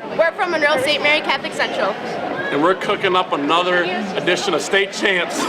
We're from Monroe St. Mary Catholic Central. And we're cooking up another edition of State Champs.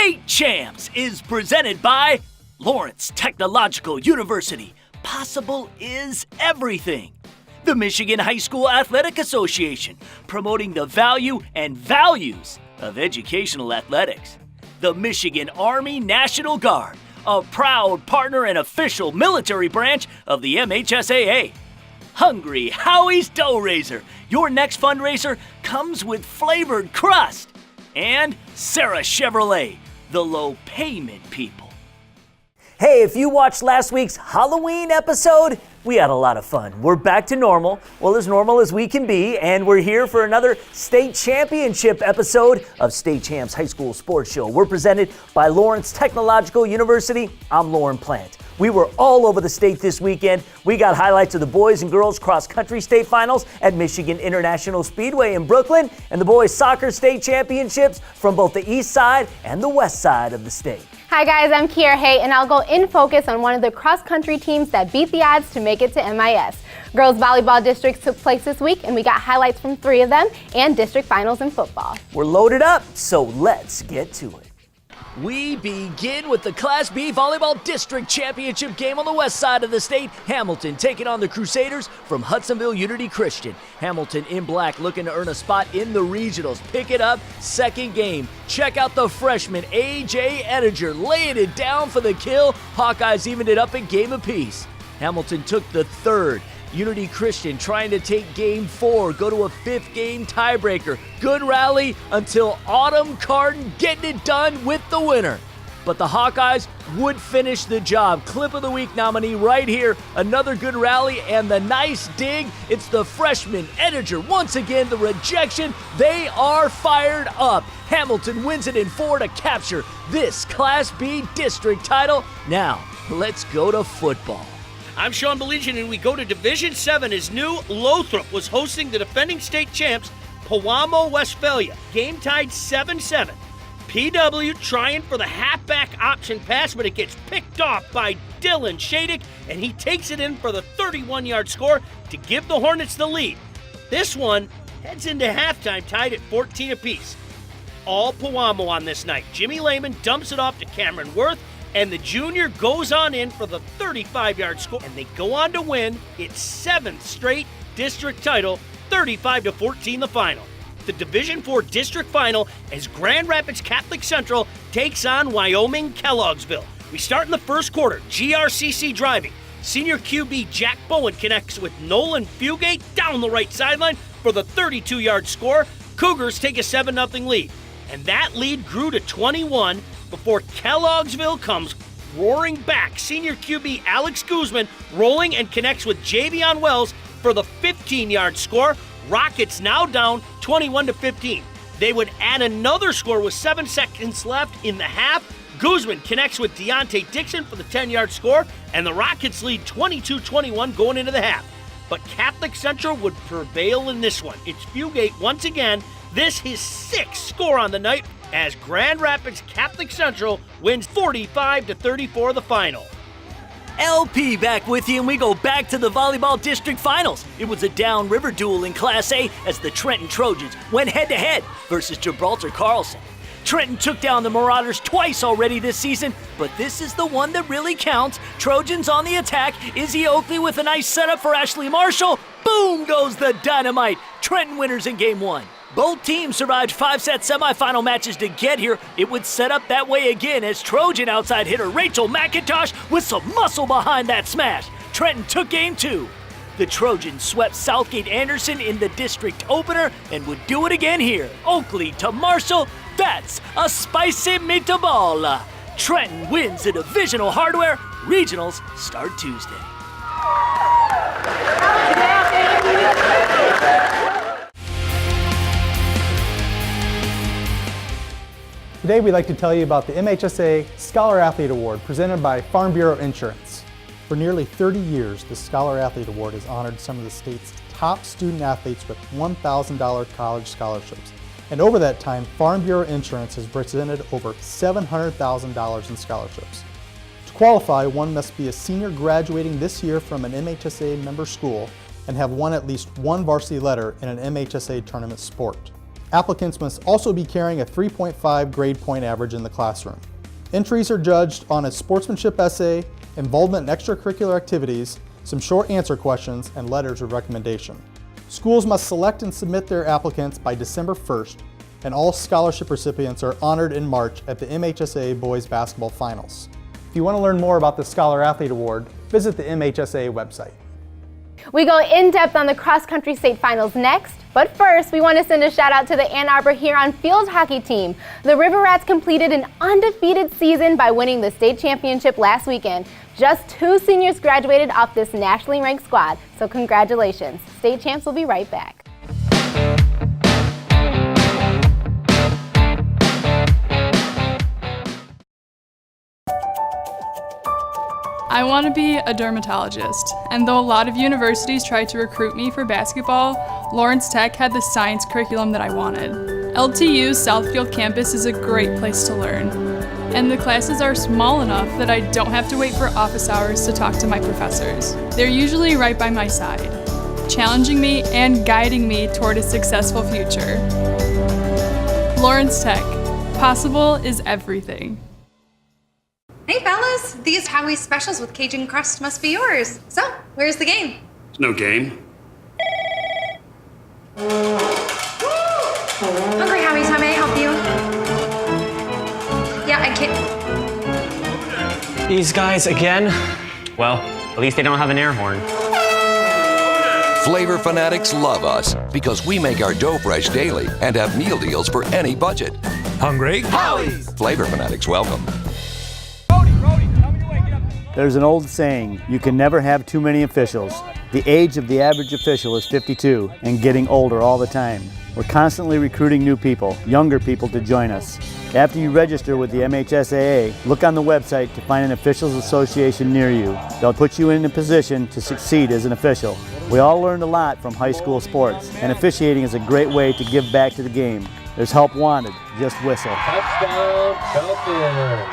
State Champs is presented by Lawrence Technological University. Possible is everything. The Michigan High School Athletic Association, promoting the value and values of educational athletics. The Michigan Army National Guard, a proud partner and official military branch of the MHSAA. Hungry Howie's Dough Raiser, your next fundraiser comes with flavored crust. And Sarah Chevrolet, the low payment people. Hey, if you watched last week's Halloween episode, we had a lot of fun. We're back to normal, well, as normal as we can be, and we're here for another state championship episode of State Champs High School Sports Show. We're presented by Lawrence Technological University. I'm Lauren Plant. We were all over the state this weekend. We got highlights of the boys and girls cross-country state finals at Michigan International Speedway in Brooklyn and the boys soccer state championships from both the east side and the west side of the state. Hi guys, I'm Kiera Hay, and I'll go in focus on one of the cross-country teams that beat the odds to make it to MIS. Girls volleyball districts took place this week, and we got highlights from 3 of them and district finals in football. We're loaded up, so let's get to it. We begin with the Class B Volleyball District Championship game on the west side of the state. Hamilton taking on the Crusaders from Hudsonville Unity Christian. Hamilton in black looking to earn a spot in the regionals. Pick it up, second game. Check out the freshman A.J. Ettinger laying it down for the kill. Hawkeyes evened it up at game apiece. Hamilton took the third. Unity Christian trying to take game 4, go to a 5th game tiebreaker. Good rally until Autumn Carden getting it done with the winner. But the Hawkeyes would finish the job. Clip of the week nominee right here. Another good rally and the nice dig. It's the freshman Ettinger. Once again, the rejection. They are fired up. Hamilton wins it in 4 to capture this Class B district title. Now, let's go to football. I'm Sean Beligian, and we go to Division 7 as new Lothrop was hosting the defending state champs, Pewamo, Westphalia. Game tied 7-7. PW trying for the halfback option pass, but it gets picked off by Dylan Shadick, and he takes it in for the 31-yard score to give the Hornets the lead. This one heads into halftime tied at 14 apiece. All Pewamo on this night. Jimmy Lehman dumps it off to Cameron Worth, and the junior goes on in for the 35-yard score, and they go on to win its 7th straight district title, 35-14 the final. The Division IV district final as Grand Rapids Catholic Central takes on Wyoming Kelloggsville. We start in the first quarter, GRCC driving. Senior QB Jack Bowen connects with Nolan Fugate down the right sideline for the 32-yard score. Cougars take a 7-0 lead, and that lead grew to 21 before Kelloggsville comes roaring back. Senior QB Alex Guzman rolling and connects with Javion Wells for the 15-yard score. Rockets now down 21-15. They would add another score with 7 seconds left in the half. Guzman connects with Deontay Dixon for the 10-yard score, and the Rockets lead 22-21 going into the half. But Catholic Central would prevail in this one. It's Fugate once again. This his 6th score on the night as Grand Rapids Catholic Central wins 45-34 the final. LP back with you, and we go back to the volleyball district finals. It was a downriver duel in Class A as the Trenton Trojans went head-to-head versus Gibraltar Carlson. Trenton took down the Marauders twice already this season, but this is the one that really counts. Trojans on the attack. Izzy Oakley with a nice setup for Ashley Marshall. Boom goes the dynamite. Trenton winners in game 1. Both teams survived 5-set semifinal matches to get here. It would set up that way again as Trojan outside hitter Rachel McIntosh with some muscle behind that smash. Trenton took game 2. The Trojans swept Southgate Anderson in the district opener and would do it again here. Oakley to Marshall. That's a spicy meatball. Trenton wins a divisional hardware. Regionals start Tuesday. Today we'd like to tell you about the MHSA Scholar Athlete Award presented by Farm Bureau Insurance. For nearly 30 years, the Scholar Athlete Award has honored some of the state's top student athletes with $1,000 college scholarships. And over that time, Farm Bureau Insurance has presented over $700,000 in scholarships. To qualify, one must be a senior graduating this year from an MHSA member school and have won at least one varsity letter in an MHSA tournament sport. Applicants must also be carrying a 3.5 grade point average in the classroom. Entries are judged on a sportsmanship essay, involvement in extracurricular activities, some short answer questions, and letters of recommendation. Schools must select and submit their applicants by December 1st, and all scholarship recipients are honored in March at the MHSA Boys Basketball Finals. If you want to learn more about the Scholar Athlete Award, visit the MHSA website. We go in depth on the cross-country state finals next, but first we want to send a shout out to the Ann Arbor Huron field hockey team. The River Rats completed an undefeated season by winning the state championship last weekend. Just 2 seniors graduated off this nationally ranked squad, so congratulations. State champs will be right back. I want to be a dermatologist, and though a lot of universities tried to recruit me for basketball, Lawrence Tech had the science curriculum that I wanted. LTU's Southfield campus is a great place to learn, and the classes are small enough that I don't have to wait for office hours to talk to my professors. They're usually right by my side, challenging me and guiding me toward a successful future. Lawrence Tech, possible is everything. Hey fellas, these Howie's specials with Cajun crust must be yours. So, where's the game? There's no game. Hungry Howie's, how may I help you? Yeah, I can't. These guys again? Well, at least they don't have an air horn. Flavor fanatics love us because we make our dough fresh daily and have meal deals for any budget. Hungry? Howie's! Flavor fanatics welcome. There's an old saying, you can never have too many officials. The age of the average official is 52 and getting older all the time. We're constantly recruiting new people, younger people to join us. After you register with the MHSAA, look on the website to find an officials association near you. They'll put you in a position to succeed as an official. We all learned a lot from high school sports, and officiating is a great way to give back to the game. There's help wanted, just whistle. Touchdown, Falcons!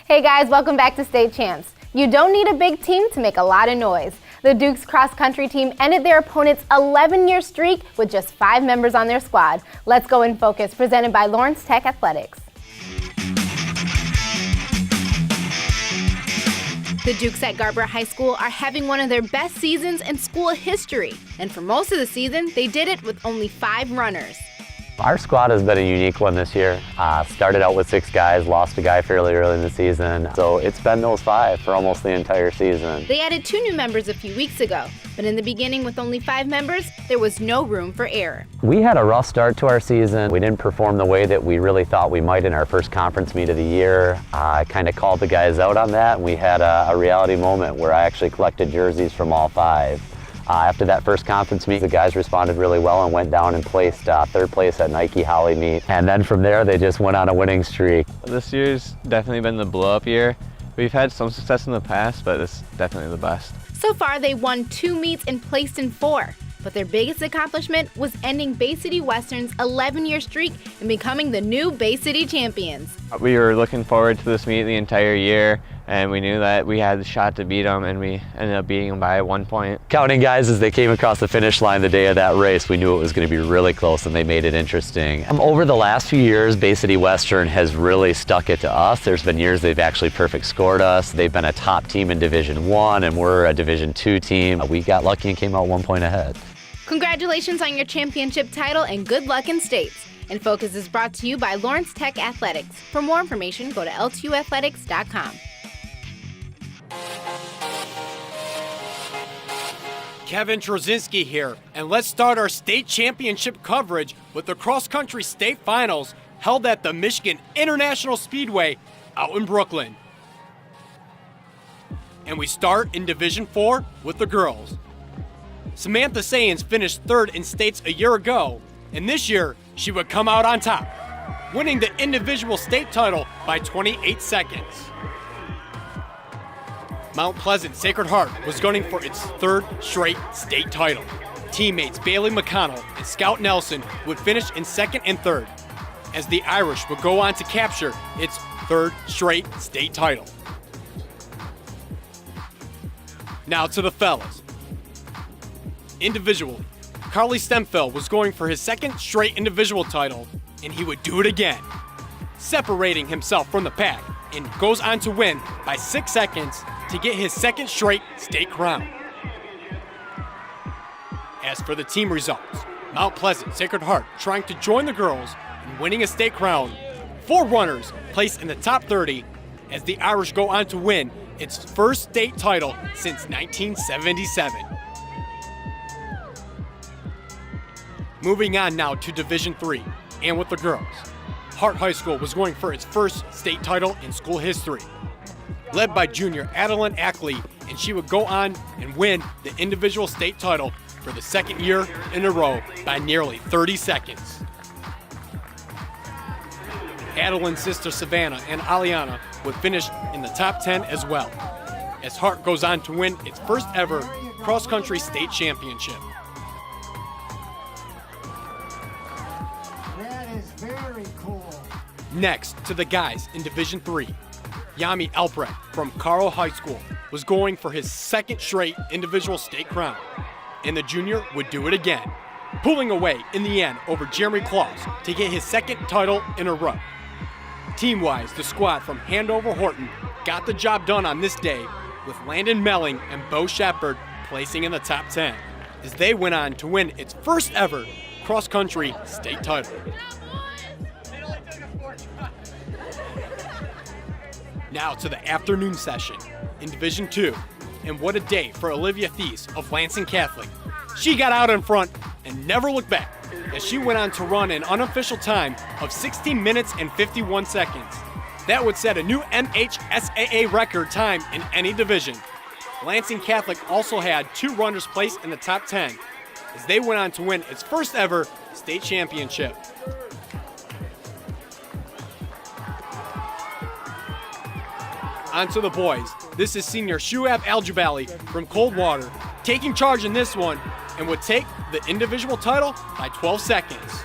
Hey guys, welcome back to State Champs. You don't need a big team to make a lot of noise. The Dukes cross-country team ended their opponent's 11-year streak with just 5 members on their squad. Let's go in focus, presented by Lawrence Tech Athletics. The Dukes at Garber High School are having one of their best seasons in school history. And for most of the season, they did it with only 5 runners. Our squad has been a unique one this year. Started out with 6 guys, lost a guy fairly early in the season. So it's been those 5 for almost the entire season. They added 2 new members a few weeks ago, but in the beginning with only 5 members, there was no room for error. We had a rough start to our season. We didn't perform the way that we really thought we might in our first conference meet of the year. I kind of called the guys out on that, and we had a reality moment where I actually collected jerseys from all 5. After that first conference meet, the guys responded really well and went down and placed 3rd place at Nike Holly meet. And then from there, they just went on a winning streak. This year's definitely been the blow-up year. We've had some success in the past, but it's definitely the best. So far, they won 2 meets and placed in 4. But their biggest accomplishment was ending Bay City Western's 11-year streak and becoming the new Bay City champions. We were looking forward to this meet the entire year, and we knew that we had the shot to beat them, and we ended up beating them by 1 point. Counting guys as they came across the finish line the day of that race, we knew it was going to be really close, and they made it interesting. Over the last few years, Bay City Western has really stuck it to us. There's been years they've actually perfect scored us. They've been a top team in Division I, and we're a Division II team. We got lucky and came out 1 point ahead. Congratulations on your championship title and good luck in states. In Focus is brought to you by Lawrence Tech Athletics. For more information, go to ltuathletics.com. Kevin Trozinski here, and let's start our state championship coverage with the cross-country state finals held at the Michigan International Speedway out in Brooklyn. And we start in Division 4 with the girls. Samantha Sayans finished third in states a year ago, and this year she would come out on top, winning the individual state title by 28 seconds. Mount Pleasant Sacred Heart was gunning for its third straight state title. Teammates Bailey McConnell and Scout Nelson would finish in second and third, as the Irish would go on to capture its third straight state title. Now to the fellas. Individually, Carly Stemfeld was going for his second straight individual title, and he would do it again, separating himself from the pack, and goes on to win by 6 seconds to get his second straight state crown. As for the team results, Mount Pleasant Sacred Heart trying to join the girls in winning a state crown. 4 runners placed in the top 30 as the Irish go on to win its first state title since 1977. Moving on now to Division 3, and with the girls. Hart High School was going for its first state title in school history, led by junior Adeline Ackley, and she would go on and win the individual state title for the second year in a row by nearly 30 seconds. Adeline's sister Savannah and Aliana would finish in the top 10 as well, as Hart goes on to win its first ever cross-country state championship. That is very cool. Next to the guys in Division 3, Yami Albrecht from Carl High School was going for his second straight individual state crown, and the junior would do it again, pulling away in the end over Jeremy Claus to get his second title in a row. Team-wise, the squad from Handover Horton got the job done on this day, with Landon Melling and Bo Shepard placing in the top 10, as they went on to win its first ever cross-country state title. Now to the afternoon session in Division 2, and what a day for Olivia Thies of Lansing Catholic. She got out in front and never looked back, as she went on to run an unofficial time of 16 minutes and 51 seconds. That would set a new MHSAA record time in any division. Lansing Catholic also had 2 runners placed in the top 10, as they went on to win its first ever state championship. On to the boys. This is senior Shuab Aljabali from Coldwater taking charge in this one, and would take the individual title by 12 seconds.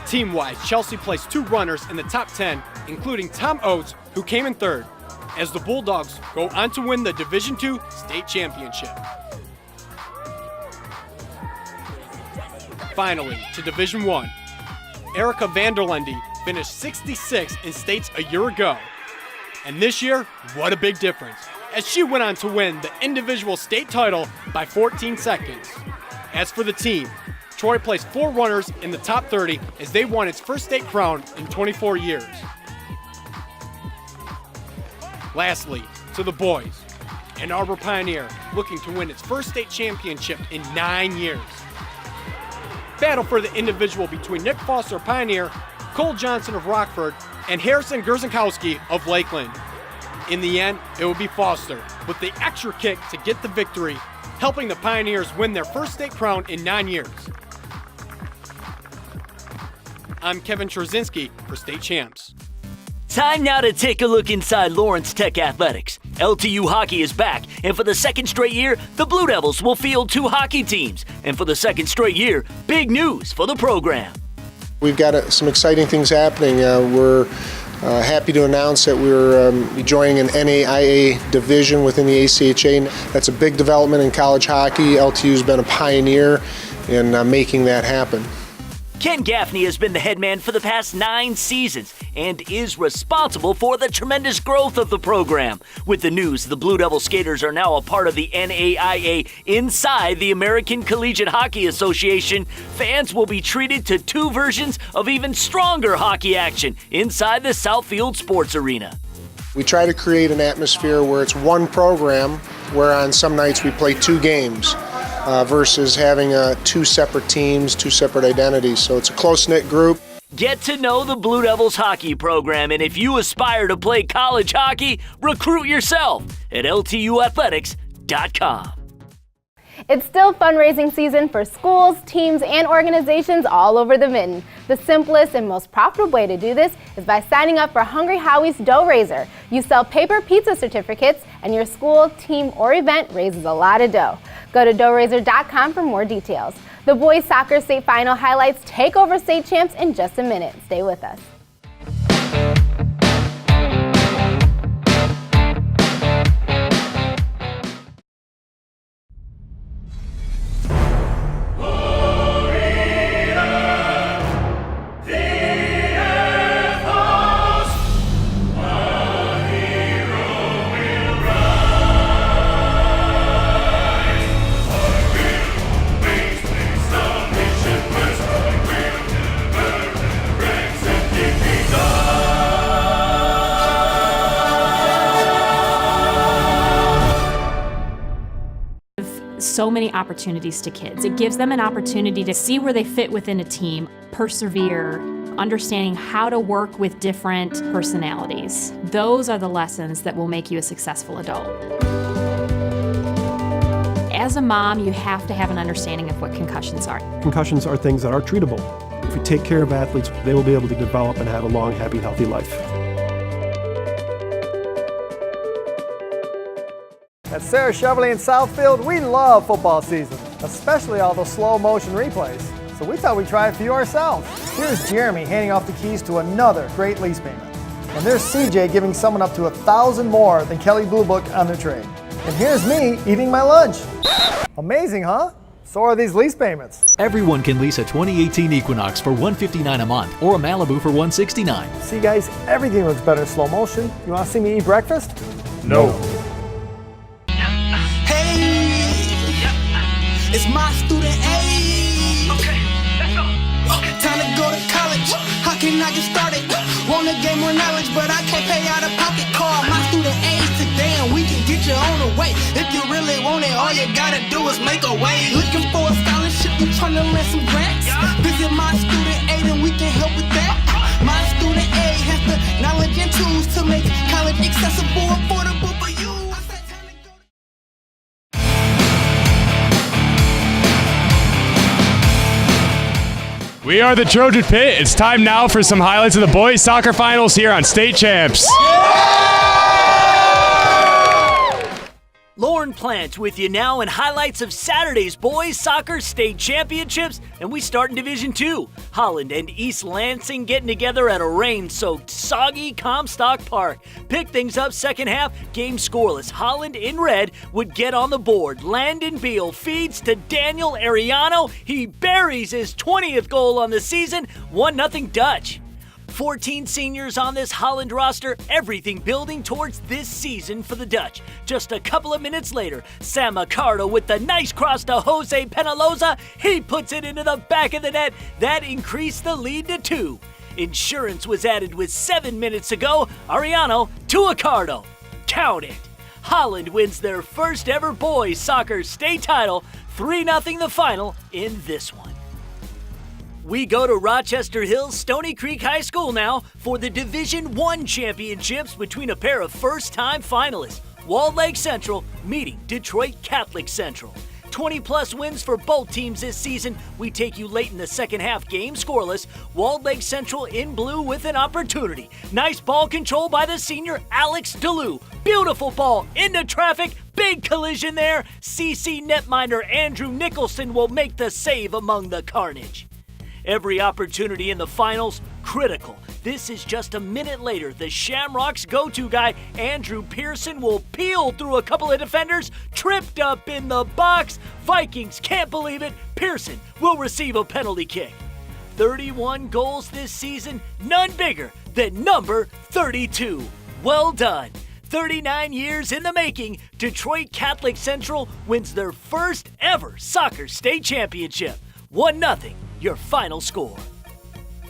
Team-wise, Chelsea placed 2 runners in the top 10, including Tom Oates, who came in third, as the Bulldogs go on to win the Division II state championship. Finally, to Division 1. Erica Vanderlende finished 66 in states a year ago. And this year, what a big difference, as she went on to win the individual state title by 14 seconds. As for the team, Troy placed 4 runners in the top 30 as they won its first state crown in 24 years. Lastly, to the boys, Ann Arbor Pioneer looking to win its first state championship in 9 years. Battle for the individual between Nick Foster of Pioneer, Cole Johnson of Rockford, and Harrison Gerzenkowski of Lakeland. In the end, it would be Foster with the extra kick to get the victory, helping the Pioneers win their first state crown in 9 years. I'm Kevin Trozinski for State Champs. Time now to take a look inside Lawrence Tech Athletics. LTU hockey is back, and for the second straight year, the Blue Devils will field 2 hockey teams. And for the second straight year, big news for the program. We've got some exciting things happening. We're happy to announce that we're joining an NAIA division within the ACHA. That's a big development in college hockey. LTU's been a pioneer in making that happen. Ken Gaffney has been the head man for the past 9 seasons and is responsible for the tremendous growth of the program. With the news, the Blue Devil Skaters are now a part of the NAIA inside the American Collegiate Hockey Association. Fans will be treated to 2 versions of even stronger hockey action inside the Southfield Sports Arena. We try to create an atmosphere where it's one program, where on some nights we play 2 games versus having 2 separate teams, 2 separate identities. So it's a close-knit group. Get to know the Blue Devils hockey program, and if you aspire to play college hockey, recruit yourself at ltuathletics.com. It's still fundraising season for schools, teams, and organizations all over the Mitten. The simplest and most profitable way to do this is by signing up for Hungry Howie's Dough Raiser. You sell paper pizza certificates, and your school, team, or event raises a lot of dough. Go to doughraiser.com for more details. The boys soccer state final highlights take over state champs in just a minute. Stay with us. So many opportunities to kids. It gives them an opportunity to see where they fit within a team, persevere, understanding how to work with different personalities. Those are the lessons that will make you a successful adult. As a mom, you have to have an understanding of what concussions are. Concussions are things that are treatable. If we take care of athletes, they will be able to develop and have a long, happy, healthy life. At Sarah Chevrolet in Southfield, we love football season, especially all those slow motion replays. So we thought we'd try a few ourselves. Here's Jeremy handing off the keys to another great lease payment. And there's CJ giving someone up to $1,000 more than Kelly Blue Book on their trade. And here's me eating my lunch. Amazing, huh? So are these lease payments. Everyone can lease a 2018 Equinox for $159 a month or a Malibu for $169. See guys, everything looks better in slow motion. You want to see me eat breakfast? No. It's my student aid. Okay, let's go. Time to go to college. How can I get started? Want to gain more knowledge, but I can't pay out of pocket. Call my student aid today and we can get you on the way. If you really want it, all you gotta do is make a way. Looking for a scholarship, you trying to land some grants? Visit my student aid and we can help with that. My student aid has the knowledge and tools to make college accessible, affordable for you. We are the Trojan Pit. It's time now for some highlights of the boys soccer finals here on State Champs. Lauren Plant with you now in highlights of Saturday's boys soccer state championships, and we start in Division 2. Holland and East Lansing getting together at a rain-soaked, soggy Comstock Park. Pick things up second half, game scoreless. Holland in red would get on the board. Landon Beal feeds to Daniel Ariano. He buries his 20th goal on the season, 1-0 Dutch. 14 seniors on this Holland roster, everything building towards this season for the Dutch. Just a couple of minutes later, Sam Accardo with the nice cross to Jose Penaloza. He puts it into the back of the net. That increased the lead to 2. Insurance was added with 7 minutes to go. Ariano to Accardo. Count it. Holland wins their first ever boys soccer state title, 3-0 the final in this one. We go to Rochester Hills Stony Creek High School now for the Division I championships between a pair of first-time finalists, Walled Lake Central meeting Detroit Catholic Central. 20-plus wins for both teams this season. We take you late in the second half, game scoreless. Walled Lake Central in blue with an opportunity. Nice ball control by the senior Alex DeLue. Beautiful ball into traffic. Big collision there. CC netminder Andrew Nicholson will make the save among the carnage. Every opportunity in the finals, critical. This is just a minute later. The Shamrocks' go-to guy, Andrew Pearson, will peel through a couple of defenders, tripped up in the box. Vikings can't believe it. Pearson will receive a penalty kick. 31 goals this season, none bigger than number 32. Well done. 39 years in the making, Detroit Catholic Central wins their first ever soccer state championship. 1-0. Your final score.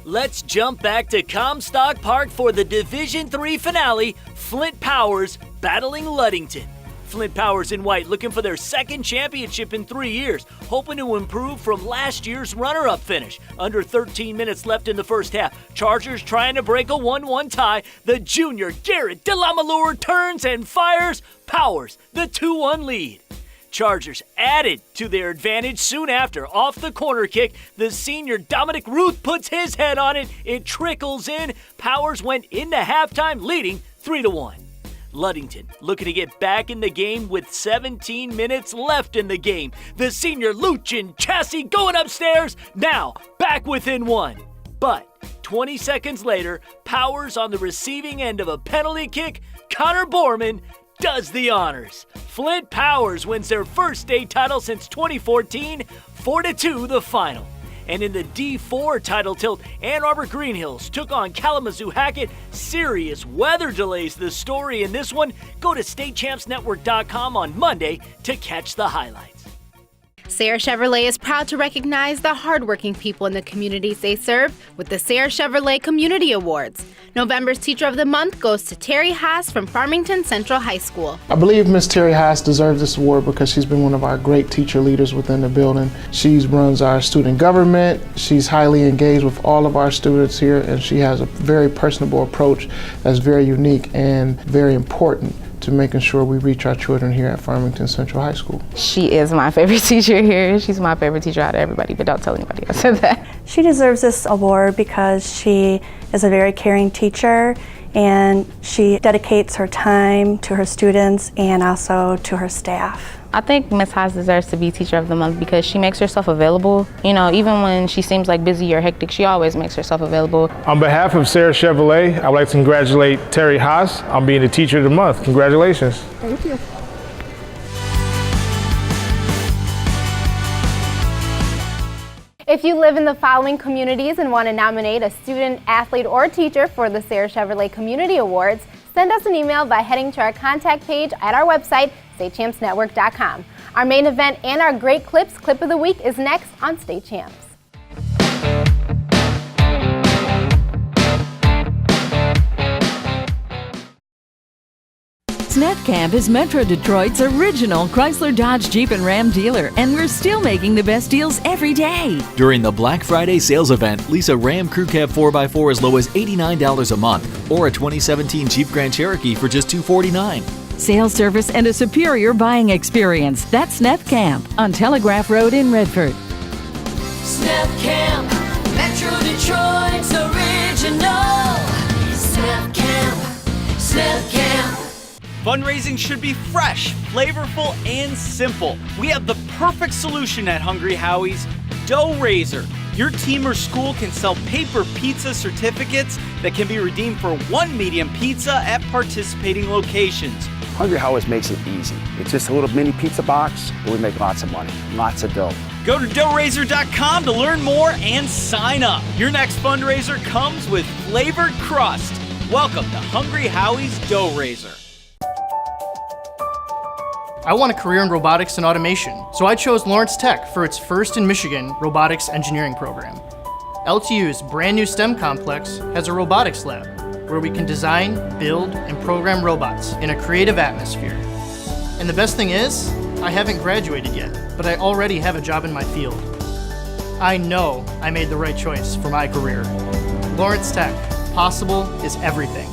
Let's jump back to Comstock Park for the Division III finale, Flint Powers battling Ludington. Flint Powers in white looking for their second championship in 3 years, hoping to improve from last year's runner-up finish. Under 13 minutes left in the first half. Chargers trying to break a 1-1 tie. The junior Garrett Delamalure turns and fires. Powers the 2-1 lead. Chargers added to their advantage soon after. Off the corner kick, the senior Dominic Ruth puts his head on it. It trickles in. Powers went into halftime leading 3-1. Ludington looking to get back in the game with 17 minutes left in the game. The senior Luchin Chassis going upstairs, now back within one. But 20 seconds later, Powers on the receiving end of a penalty kick, Connor Borman does the honors. Flint Powers wins their first state title since 2014, 4-2 the final. And in the D4 title tilt, Ann Arbor Green Hills took on Kalamazoo Hackett. Serious weather delays the story in this one. Go to statechampsnetwork.com on Monday to catch the highlights. Sarah Chevrolet is proud to recognize the hardworking people in the communities they serve with the Sarah Chevrolet Community Awards. November's Teacher of the Month goes to Terry Haas from Farmington Central High School. I believe Miss Terry Haas deserves this award because she's been one of our great teacher leaders within the building. She runs our student government. She's highly engaged with all of our students here, and she has a very personable approach that's very unique and very important to making sure we reach our children here at Farmington Central High School. She is my favorite teacher here. She's my favorite teacher out of everybody, but don't tell anybody I said that. She deserves this award because she is a very caring teacher and she dedicates her time to her students and also to her staff. I think Ms. Haas deserves to be Teacher of the Month because she makes herself available. You know, even when she seems like busy or hectic, she always makes herself available. On behalf of Sarah Chevrolet, I would like to congratulate Terry Haas on being the Teacher of the Month. Congratulations. Thank you. If you live in the following communities and want to nominate a student, athlete, or teacher for the Sarah Chevrolet Community Awards, send us an email by heading to our contact page at our website, statechampsnetwork.com. Our main event and our great clip of the week is next on State Champs. Snap Camp is Metro Detroit's original Chrysler, Dodge, Jeep, and Ram dealer, and we're still making the best deals every day. During the Black Friday sales event, lease a Ram Crew Cab 4x4 as low as $89 a month, or a 2017 Jeep Grand Cherokee for just $249. Sales service and a superior buying experience. That's Snap Camp on Telegraph Road in Redford. Snap Camp, Metro Detroit's original. Snap Camp, Snap Camp. Fundraising should be fresh, flavorful, and simple. We have the perfect solution at Hungry Howie's, Dough Raiser. Your team or school can sell paper pizza certificates that can be redeemed for one medium pizza at participating locations. Hungry Howie's makes it easy. It's just a little mini pizza box, and we make lots of money, lots of dough. Go to doughraiser.com to learn more and sign up. Your next fundraiser comes with flavored crust. Welcome to Hungry Howie's Dough Raiser. I want a career in robotics and automation, so I chose Lawrence Tech for its first in Michigan robotics engineering program. LTU's brand new STEM complex has a robotics lab where we can design, build, and program robots in a creative atmosphere. And the best thing is, I haven't graduated yet, but I already have a job in my field. I know I made the right choice for my career. Lawrence Tech, possible is everything.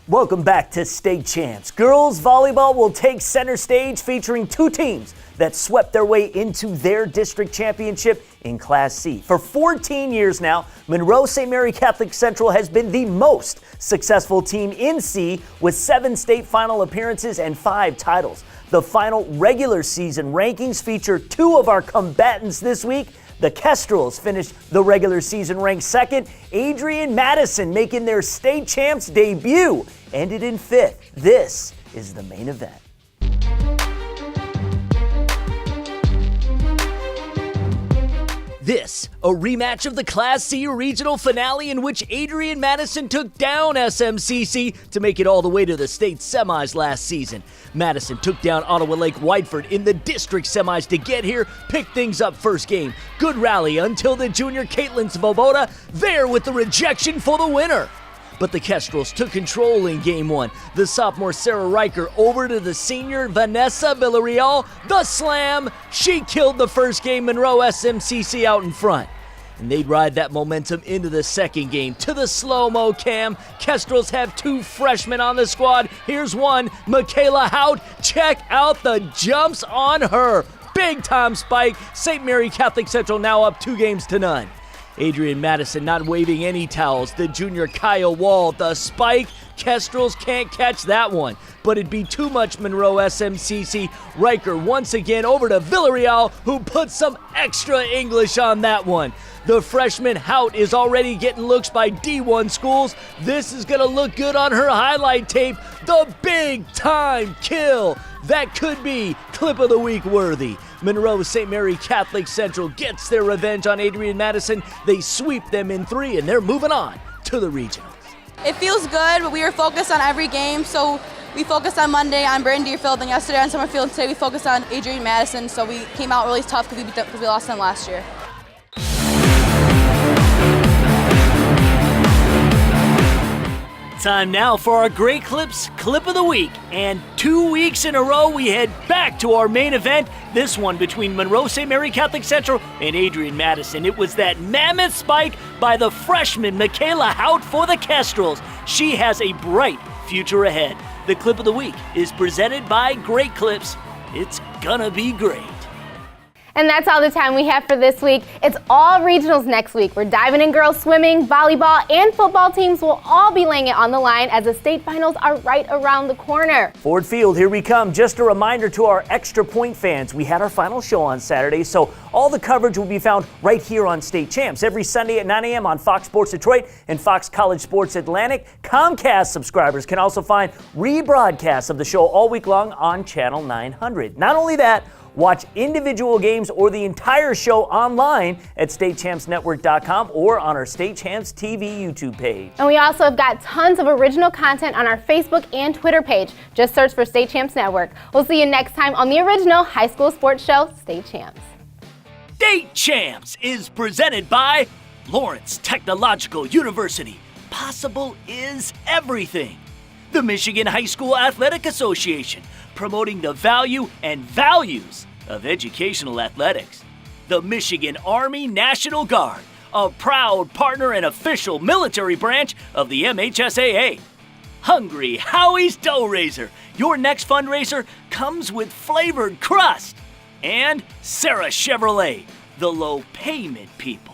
Welcome back to State Champs. Girls volleyball will take center stage featuring two teams that swept their way into their district championship in Class C. For 14 years now, Monroe St. Mary Catholic Central has been the most successful team in C with 7 state final appearances and 5 titles. The final regular season rankings feature 2 of our combatants this week. The Kestrels finished the regular season ranked 2nd. Adrian Madison making their state champs debut, ended in 5th. This is the main event. This, a rematch of the Class C regional finale in which Adrian Madison took down SMCC to make it all the way to the state semis last season. Madison took down Ottawa Lake Whiteford in the district semis to get here, pick things up first game. Good rally until the junior Caitlin Svoboda there with the rejection for the winner. But the Kestrels took control in Game 1. The sophomore Sarah Riker over to the senior Vanessa Villarreal. The slam! She killed the first game, Monroe SMCC out in front. And they'd ride that momentum into the second game. To the slow-mo cam, Kestrels have 2 freshmen on the squad. Here's one, Michaela Hout. Check out the jumps on her. Big-time spike. St. Mary Catholic Central now up 2-0. Adrian Madison not waving any towels. The junior Kyle Wall, the spike. Kestrels can't catch that one, but it'd be too much Monroe SMCC. Riker once again over to Villarreal, who put some extra English on that one. The freshman Hout is already getting looks by D1 schools. This is going to look good on her highlight tape. The big-time kill. That could be Clip of the Week worthy. Monroe St. Mary Catholic Central gets their revenge on Adrian Madison. They sweep them in 3, and they're moving on to the regionals. It feels good, but we were focused on every game. So we focused on Monday on Brandon Deerfield, and yesterday on Summerfield, and today we focused on Adrian Madison. So we came out really tough because we lost them last year. Time now for our Great Clips Clip of the Week. And 2 weeks in a row, we head back to our main event, this one between Monroe St. Mary Catholic Central and Adrian Madison. It was that mammoth spike by the freshman Michaela Hout for the Kestrels. She has a bright future ahead. The Clip of the Week is presented by Great Clips. It's gonna be great. And that's all the time we have for this week. It's all regionals next week. We're diving in girls swimming, volleyball, and football teams will all be laying it on the line as the state finals are right around the corner. Ford Field, here we come. Just a reminder to our Extra Point fans, we had our final show on Saturday, so all the coverage will be found right here on State Champs every Sunday at 9 a.m. on Fox Sports Detroit and Fox College Sports Atlantic. Comcast subscribers can also find rebroadcasts of the show all week long on Channel 900. Not only that, watch individual games or the entire show online at statechampsnetwork.com or on our State Champs TV YouTube page. And we also have got tons of original content on our Facebook and Twitter page. Just search for State Champs Network. We'll see you next time on the original high school sports show, State Champs. State Champs is presented by Lawrence Technological University. Possible is everything. The Michigan High School Athletic Association, promoting the value and values of educational athletics. The Michigan Army National Guard, a proud partner and official military branch of the MHSAA. Hungry Howie's Dough Raiser, your next fundraiser comes with flavored crust. And Sarah Chevrolet, the low payment people.